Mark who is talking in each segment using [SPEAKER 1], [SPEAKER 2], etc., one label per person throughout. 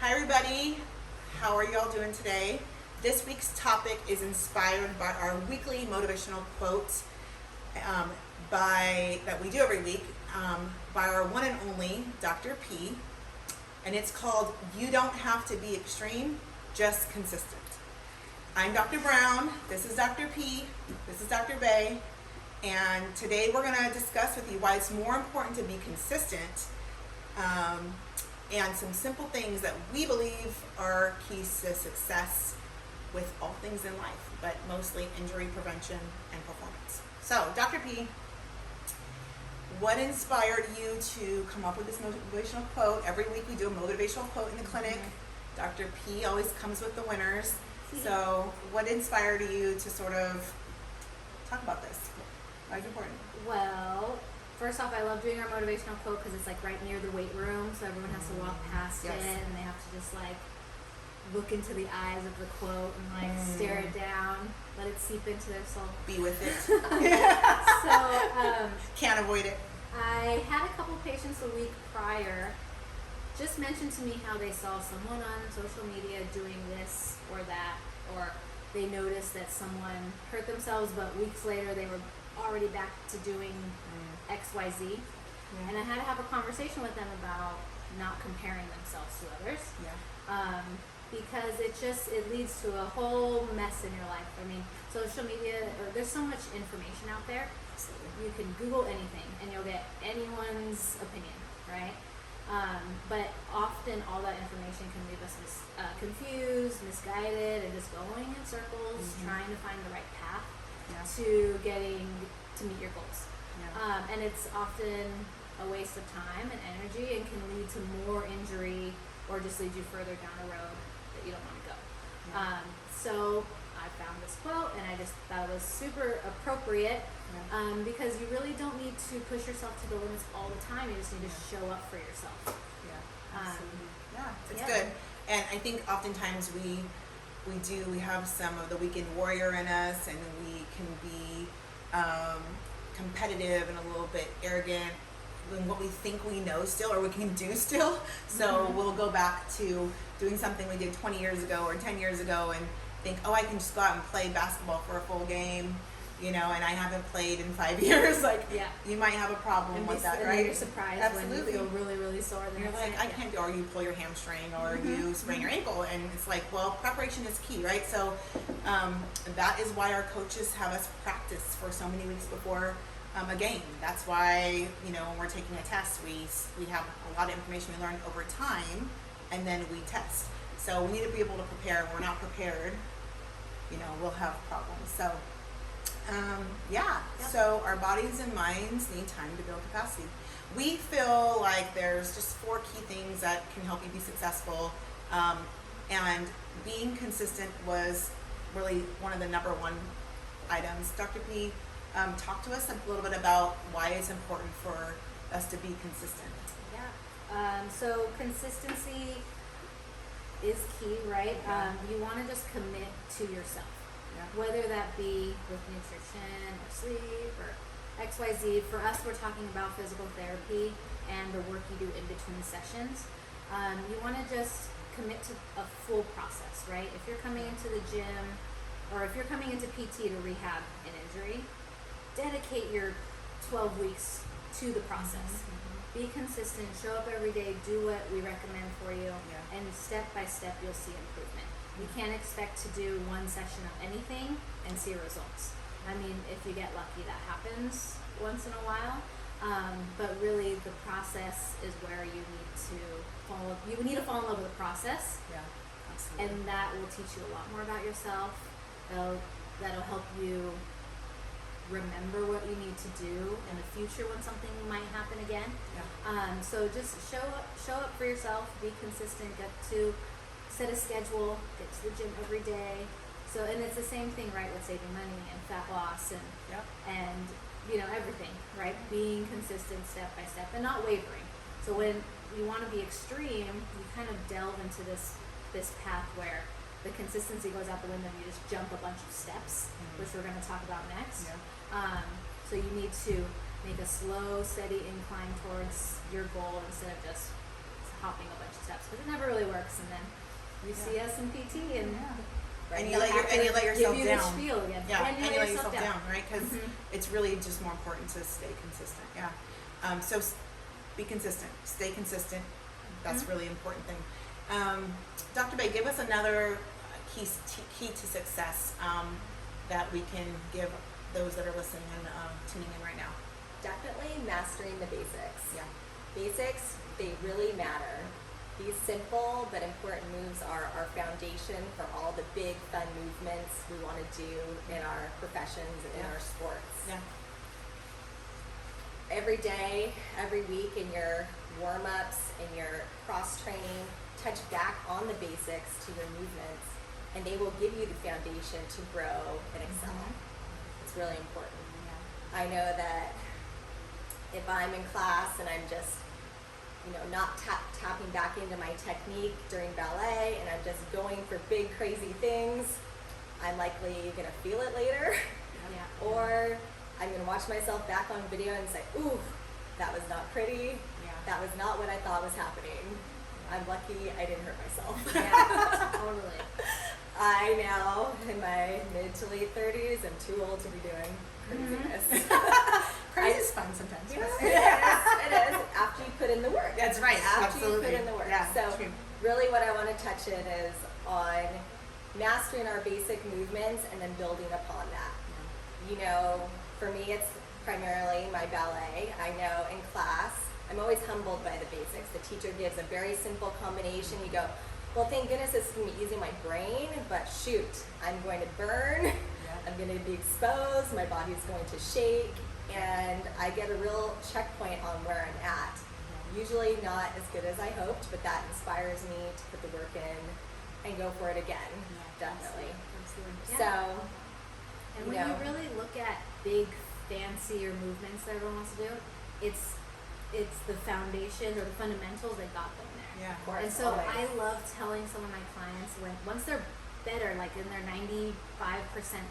[SPEAKER 1] Hi everybody, how are you all doing today? This week's topic is inspired by our weekly motivational quote that we do every week by our one and only Dr. P. And it's called, "You don't have to be extreme, just consistent." I'm Dr. Brown, this is Dr. P, this is Dr. Bay, and today we're going to discuss with you why it's more important to be consistent and some simple things that we believe are keys to success with all things in life, but mostly injury prevention and performance. So, Dr. P, what inspired you to come up with this motivational quote? Every week we do a motivational quote in the clinic. Dr. P always comes with the winners. So, what inspired you to sort of talk about this? Why is it important?
[SPEAKER 2] Well, first off, I love doing our motivational quote because it's like right near the weight room, so everyone has to walk past it and they have to just like look into the eyes of the quote and like stare it down, let it seep into their soul.
[SPEAKER 1] Be with it.
[SPEAKER 2] So,
[SPEAKER 1] can't avoid it.
[SPEAKER 2] I had a couple patients a week prior just mention to me how they saw someone on social media doing this or that, or they noticed that someone hurt themselves, but weeks later they were already back to doing XYZ. Yeah. And I had to have a conversation with them about not comparing themselves to others.
[SPEAKER 1] Yeah.
[SPEAKER 2] Because it leads to a whole mess in your life. I mean, social media, there's so much information out there.
[SPEAKER 1] Absolutely.
[SPEAKER 2] You can Google anything and you'll get anyone's opinion, right? But often all that information can leave us confused, misguided, and just going in circles, trying to find the right path to meet your goals. Yeah. And it's often a waste of time and energy and can lead to more injury or just lead you further down a road that you don't want to go. Yeah. So I found this quote and I just thought it was super appropriate because you really don't need to push yourself to the limits all the time. You just need to show up for yourself.
[SPEAKER 1] It's good. And I think oftentimes we have some of the weekend warrior in us, and we can be competitive and a little bit arrogant in what we think we know still, or we can do still. So we'll go back to doing something we did 20 years ago or 10 years ago and think, oh, I can just go out and play basketball for a full game, and I haven't played in 5 years. You might have a problem with that, right?
[SPEAKER 2] You're surprised when you feel really, really sore.
[SPEAKER 1] And you're like, I can't do, or you pull your hamstring, or you sprain your ankle, and it's like, well, preparation is key, right? So that is why our coaches have us practice for so many weeks before a game. That's why, when we're taking a test, we have a lot of information we learn over time, and then we test. So we need to be able to prepare. If we're not prepared, we'll have problems. So, So our bodies and minds need time to build capacity. We feel like there's just 4 key things that can help you be successful, and being consistent was really one of the number one items. Dr. P, talk to us a little bit about why it's important for us to be consistent.
[SPEAKER 2] So consistency is key, right? You want to just commit to yourself, whether that be with nutrition or sleep or XYZ. For us, we're talking about physical therapy and the work you do in between sessions. You want to just commit to a full process, right? If you're coming into the gym or if you're coming into PT to rehab an injury, dedicate your 12 weeks to the process. Be consistent, show up every day, do what we recommend for you, and step by step you'll see improvement. You can't expect to do one session of anything and see results. I mean, if you get lucky, that happens once in a while, but really the process is where you need to fall in love with the process, and that will teach you a lot more about yourself. That'll help you remember what you need to do in the future when something might happen again. So just show up for yourself, be consistent, set a schedule, get to the gym every day. So, and it's the same thing, right, with saving money and fat loss and everything, right? Being consistent step by step and not wavering. So when you want to be extreme, you kind of delve into this path where the consistency goes out the window and you just jump a bunch of steps, which we're going to talk about next. So you need to make a slow, steady incline towards your goal instead of just hopping a bunch of steps, because it never really works. And then you see us in PT, and
[SPEAKER 1] and you let yourself
[SPEAKER 2] give you
[SPEAKER 1] down.
[SPEAKER 2] The spiel again.
[SPEAKER 1] Yeah, and you let yourself down, right? Because
[SPEAKER 2] Mm-hmm.
[SPEAKER 1] it's really just more important to stay consistent. Yeah. So be consistent. Stay consistent. That's
[SPEAKER 2] Mm-hmm.
[SPEAKER 1] really important thing. Dr. Bay, give us another key to success that we can give those that are listening and tuning in right now.
[SPEAKER 3] Definitely mastering the basics.
[SPEAKER 1] Yeah.
[SPEAKER 3] Basics, they really matter. These simple but important moves are our foundation for all the big fun movements we want to do in our professions and in our sports.
[SPEAKER 1] Yeah.
[SPEAKER 3] Every day, every week in your warm-ups, in your cross-training, touch back on the basics to your movements, and they will give you the foundation to grow and excel. It's really important. I know that if I'm in class and I'm just, not tapping back into my technique during ballet, and I'm just going for big, crazy things, I'm likely going to feel it later.
[SPEAKER 2] Yeah.
[SPEAKER 3] Or I'm going to watch myself back on video and say, ooh, that was not pretty.
[SPEAKER 1] Yeah.
[SPEAKER 3] That was not what I thought was happening. I'm lucky I didn't hurt myself.
[SPEAKER 2] Yeah, totally.
[SPEAKER 3] I now, in my mid to late 30s, am too old to be doing craziness.
[SPEAKER 1] Crazy is fun sometimes.
[SPEAKER 3] It is, after you put in the work.
[SPEAKER 1] That's right.
[SPEAKER 3] After
[SPEAKER 1] Absolutely.
[SPEAKER 3] you put in the work.
[SPEAKER 1] Yeah,
[SPEAKER 3] So
[SPEAKER 1] true.
[SPEAKER 3] really what I want to touch in is on mastering our basic movements and then building upon that. For me, it's primarily my ballet. I know in class, I'm always humbled by the basics. The teacher gives a very simple combination. You go, well, thank goodness this is going to be using my brain, but shoot, I'm going to burn. I'm going to be exposed. My body's going to shake. And I get a real checkpoint on where I'm at. Usually not as good as I hoped, but that inspires me to put the work in and go for it again. Definitely.
[SPEAKER 2] Absolutely.
[SPEAKER 3] So,
[SPEAKER 2] And when you really look at big, fancier movements that everyone wants to do, it's the foundation or the fundamentals that got them there.
[SPEAKER 1] Yeah.
[SPEAKER 3] of course,
[SPEAKER 2] And so
[SPEAKER 3] always.
[SPEAKER 2] I love telling some of my clients once they're better, like in their 95%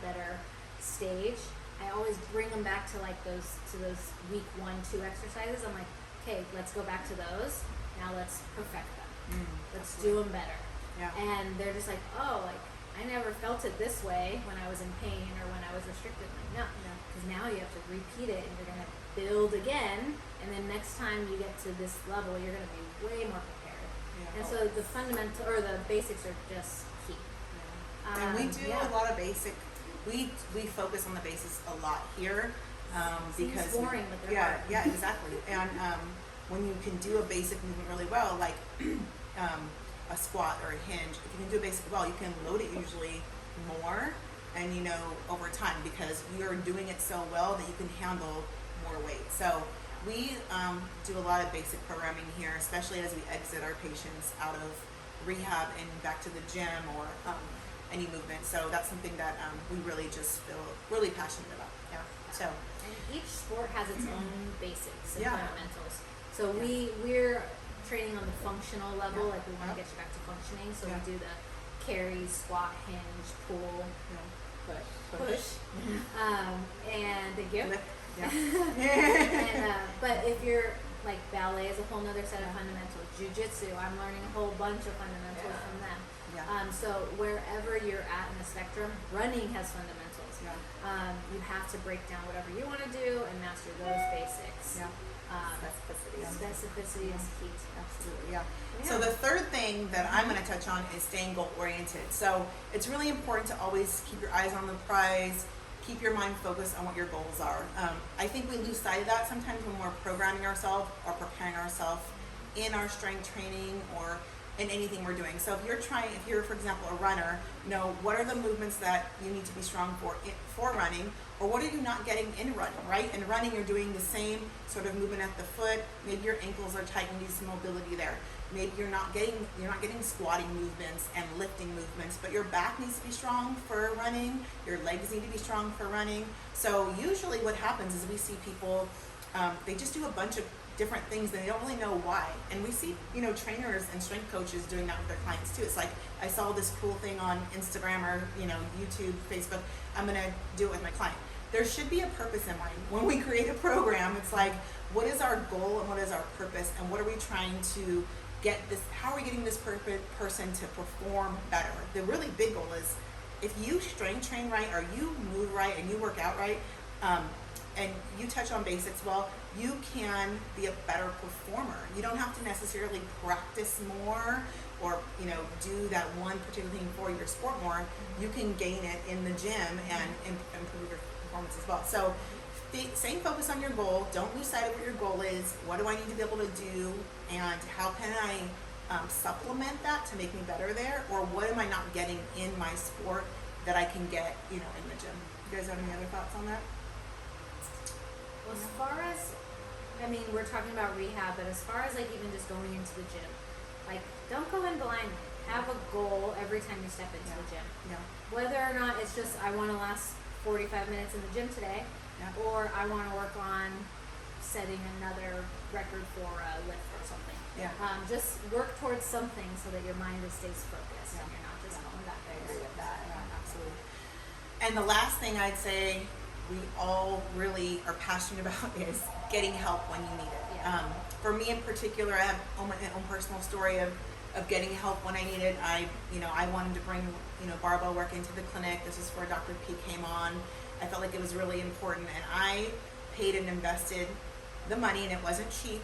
[SPEAKER 2] better stage, I always bring them back to those week 1, 2 exercises. I'm like, okay, let's go back to those. Now let's perfect them. Let's do them better.
[SPEAKER 1] Yeah.
[SPEAKER 2] And they're just like, oh, like I never felt it this way when I was in pain or when I was restricted. I'm like, no, because now you have to repeat it and you're gonna build again. And then next time you get to this level, you're gonna be way more prepared.
[SPEAKER 1] Yeah.
[SPEAKER 2] And so the fundamental or the basics are just key.
[SPEAKER 1] And we do
[SPEAKER 2] yeah.
[SPEAKER 1] a lot of basic. We focus on the basics a lot here
[SPEAKER 2] Seems
[SPEAKER 1] because
[SPEAKER 2] boring, but they're
[SPEAKER 1] yeah,
[SPEAKER 2] hard.
[SPEAKER 1] yeah, exactly. And when you can do a basic movement really well, like a squat or a hinge, if you can do a basic well, you can load it usually more, and over time because you're doing it so well that you can handle more weight. So we do a lot of basic programming here, especially as we exit our patients out of rehab and back to the gym or any movement. So that's something that we really just feel really passionate about. Yeah. So
[SPEAKER 2] And each sport has its own basics and
[SPEAKER 1] Yeah.
[SPEAKER 2] fundamentals. So we're training on the functional level, like we want to get you back to functioning. So
[SPEAKER 1] Yeah.
[SPEAKER 2] we do the carry, squat, hinge, pull, push. And thank you.
[SPEAKER 1] Lift. Yeah.
[SPEAKER 2] And, but if you're like ballet is a whole nother set of fundamentals. Jiu-jitsu, I'm learning a whole bunch of fundamentals from them.
[SPEAKER 1] Yeah.
[SPEAKER 2] So wherever you're at in the spectrum, running has fundamentals.
[SPEAKER 1] Yeah.
[SPEAKER 2] You have to break down whatever you want to do and master those basics.
[SPEAKER 1] Yeah.
[SPEAKER 2] Specificity is key.
[SPEAKER 1] Absolutely, yeah. So the third thing that I'm going to touch on is staying goal oriented. So it's really important to always keep your eyes on the prize, keep your mind focused on what your goals are. I think we lose sight of that sometimes when we're programming ourselves or preparing ourselves in our strength training or in anything we're doing. So if you're for example a runner, what are the movements that you need to be strong for running, or what are you not getting in running, right? In running you're doing the same sort of movement at the foot, maybe your ankles are tight and you need some mobility there. Maybe you're not getting squatting movements and lifting movements, but your back needs to be strong for running, your legs need to be strong for running. So usually what happens is we see people, they just do a bunch of different things and they don't really know why. And we see, trainers and strength coaches doing that with their clients too. It's like, I saw this cool thing on Instagram or, YouTube, Facebook, I'm gonna do it with my client. There should be a purpose in mind. When we create a program, it's like, what is our goal and what is our purpose and what are we trying to how are we getting this person to perform better? The really big goal is if you strength train right, or you move right, and you work out right, and you touch on basics well, you can be a better performer. You don't have to necessarily practice more or do that one particular thing for your sport more. You can gain it in the gym and improve your performance as well. So staying focused on your goal. Don't lose sight of what your goal is. What do I need to be able to do, and how can I supplement that to make me better there, or what am I not getting in my sport that I can get in the gym? You guys have any other thoughts on that?
[SPEAKER 2] Well, as far as, we're talking about rehab, but as far as like even just going into the gym, like don't go in blindly. Have a goal every time you step into the gym.
[SPEAKER 1] Yeah.
[SPEAKER 2] Whether or not it's just I want to last 45 minutes in the gym today, or I want to work on setting another record for a lift or something.
[SPEAKER 1] Yeah.
[SPEAKER 2] Just work towards something so that your mind just stays focused and you're not just going back
[SPEAKER 3] I
[SPEAKER 2] there.
[SPEAKER 3] agree with that.
[SPEAKER 1] Yeah, absolutely. And the last thing I'd say we all really are passionate about is getting help when you need it.
[SPEAKER 2] Yeah.
[SPEAKER 1] For me in particular, I have my own personal story of getting help when I needed. I wanted to bring barbell work into the clinic. This is where Dr. P came on. I felt like it was really important, and I paid and invested the money, and it wasn't cheap,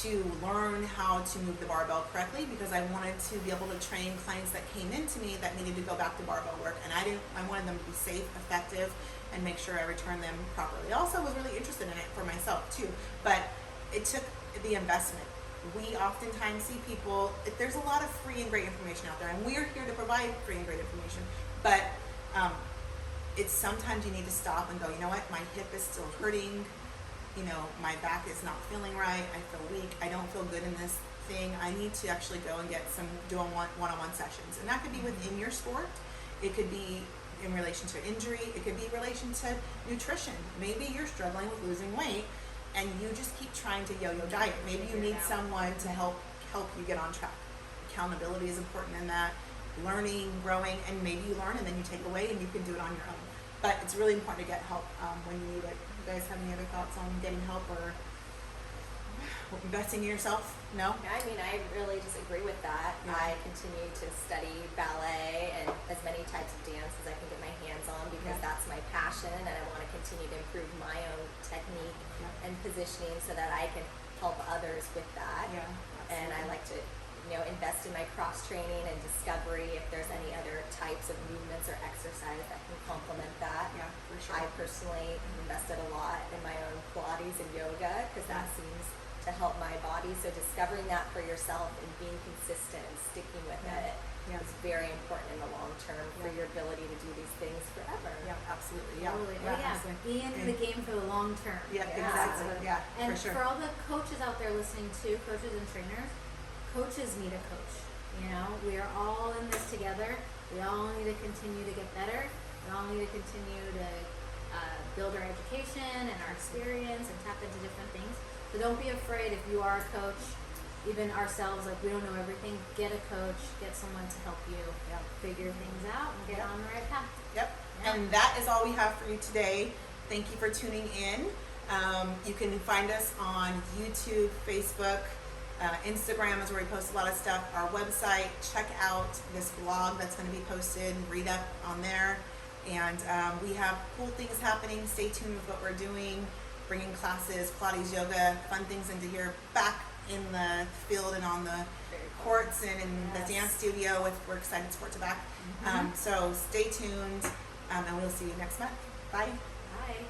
[SPEAKER 1] to learn how to move the barbell correctly, because I wanted to be able to train clients that came into me that needed to go back to barbell work, and I wanted them to be safe, effective, and make sure I returned them properly. I also was really interested in it for myself too, but it took the investment. We oftentimes see people, there's a lot of free and great information out there, and we are here to provide free and great information, but it's sometimes you need to stop and go, you know what, my hip is still hurting, my back is not feeling right, I feel weak, I don't feel good in this thing, I need to actually go and do one-on-one sessions. And that could be within your sport, it could be in relation to injury, it could be in relation to nutrition. Maybe you're struggling with losing weight and you just keep trying to yo-yo diet. Maybe you need someone to help you get on track. Accountability is important in that, learning, growing, and maybe you learn and then you take away and you can do it on your own. But it's really important to get help when you need it. You guys have any other thoughts on getting help or investing in yourself? No?
[SPEAKER 3] I really just agree with that.
[SPEAKER 1] Yeah.
[SPEAKER 3] I continue to study ballet and as many types of dance as I can get my hands on, because that's my passion, and I want to continue to improve my own technique and positioning so that I can help others with that.
[SPEAKER 1] Yeah,
[SPEAKER 3] And I like to invest in my cross training and discovery if there's any other types of movements or exercise that can complement that.
[SPEAKER 1] Yeah, for sure.
[SPEAKER 3] I personally have invested a lot in my own Pilates and yoga, because that seems to help my body. So discovering that for yourself and being consistent and sticking with it is very important in the long term for your ability to do these things forever.
[SPEAKER 1] Yeah, absolutely. Yeah.
[SPEAKER 2] Totally.
[SPEAKER 1] Yeah.
[SPEAKER 2] Be in the game for the long term.
[SPEAKER 1] Yeah,
[SPEAKER 3] Yeah.
[SPEAKER 1] exactly. Yeah,
[SPEAKER 2] And
[SPEAKER 1] for sure.
[SPEAKER 2] for all the coaches out there listening to, coaches and trainers, coaches need a coach. We are all in this together. We all need to continue to get better. We all need to continue to build our education and our experience and tap into different things. So don't be afraid if you are a coach, even ourselves, like we don't know everything, get a coach, get someone to help you figure things out and get on the right path.
[SPEAKER 1] Yep.
[SPEAKER 2] Yeah.
[SPEAKER 1] And that is all we have for you today. Thank you for tuning in. You can find us on YouTube, Facebook, Instagram is where we post a lot of stuff. Our website, check out this blog that's going to be posted, read up on there. And we have cool things happening. Stay tuned with what we're doing, bringing classes, Pilates, yoga, fun things into here, back in the field and on the courts and in the dance studio. We're excited sports are back. So stay tuned, and we'll see you next month. Bye.
[SPEAKER 2] Bye.